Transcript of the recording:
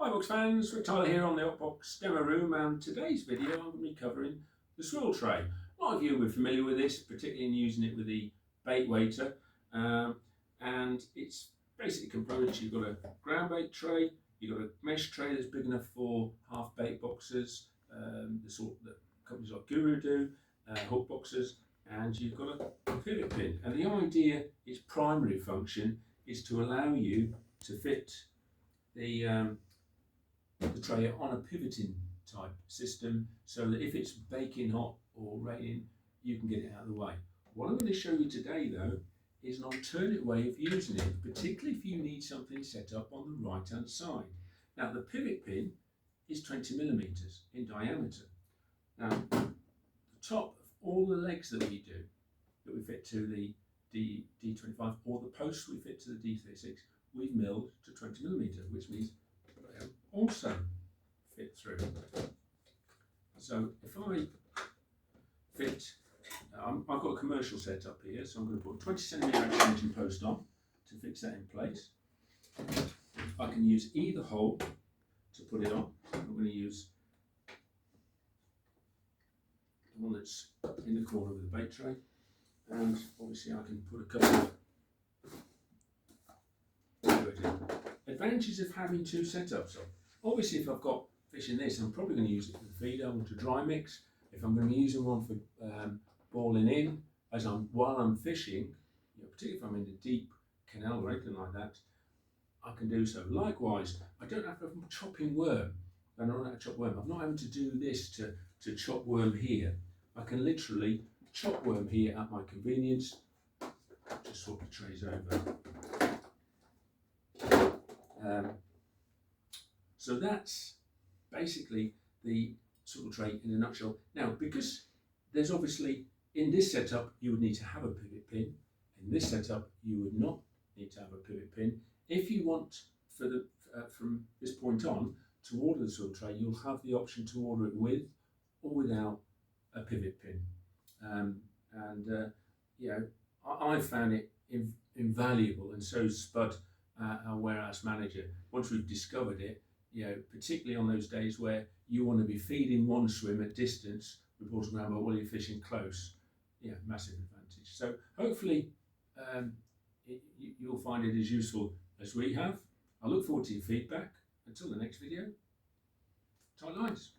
Hi Box fans, we're Tyler here on the Octbox demo room, and today's video I'm going to be covering the swivel tray. A lot of you will be familiar with this, particularly in using it with the bait waiter, and it's basically components. You've got a ground bait tray, you've got a mesh tray that's big enough for half bait boxes, the sort that companies like Guru do, hook boxes, and you've got a pivot pin. And the idea, its primary function, is to allow you to fit the tray on a pivoting type system, so that if it's baking hot or raining, you can get it out of the way. What I'm going to show you today though is an alternate way of using it, particularly if you need something set up on the right hand side. Now the pivot pin is 20mm in diameter. Now the top of all the legs that we do, that we fit to the D25, or the posts we fit to the D36, we've milled to 20mm, which means also fit through. So if I fit, I've got a commercial setup here, so I'm going to put a 20cm extension post on to fix that in place. I can use either hole to put it on. I'm going to use the one that's in the corner of the bait tray, and obviously I can put a couple of advantages of having two setups on. Obviously, if I've got fish in this, I'm probably going to use it for the feeder or to dry mix. If I'm going to be using one for balling in while I'm fishing, particularly if I'm in the deep canal or anything like that, I can do so. Likewise, I don't have to have chopping worm. I don't have to chop worm. I'm not having to do this to chop worm here. I can literally chop worm here at my convenience. Just swap the trays over. So that's basically the swivel tray in a nutshell. Now, because there's obviously, in this setup, you would need to have a pivot pin. In this setup, you would not need to have a pivot pin. If you want, from this point on, to order the swivel tray, you'll have the option to order it with or without a pivot pin. I've found it invaluable, and so Spud, our warehouse manager. Once we've discovered it, particularly on those days where you want to be feeding one swim at distance, reporting around while you're fishing close, massive advantage. So hopefully you'll find it as useful as we have. I look forward to your feedback. Until the next video, tight lines.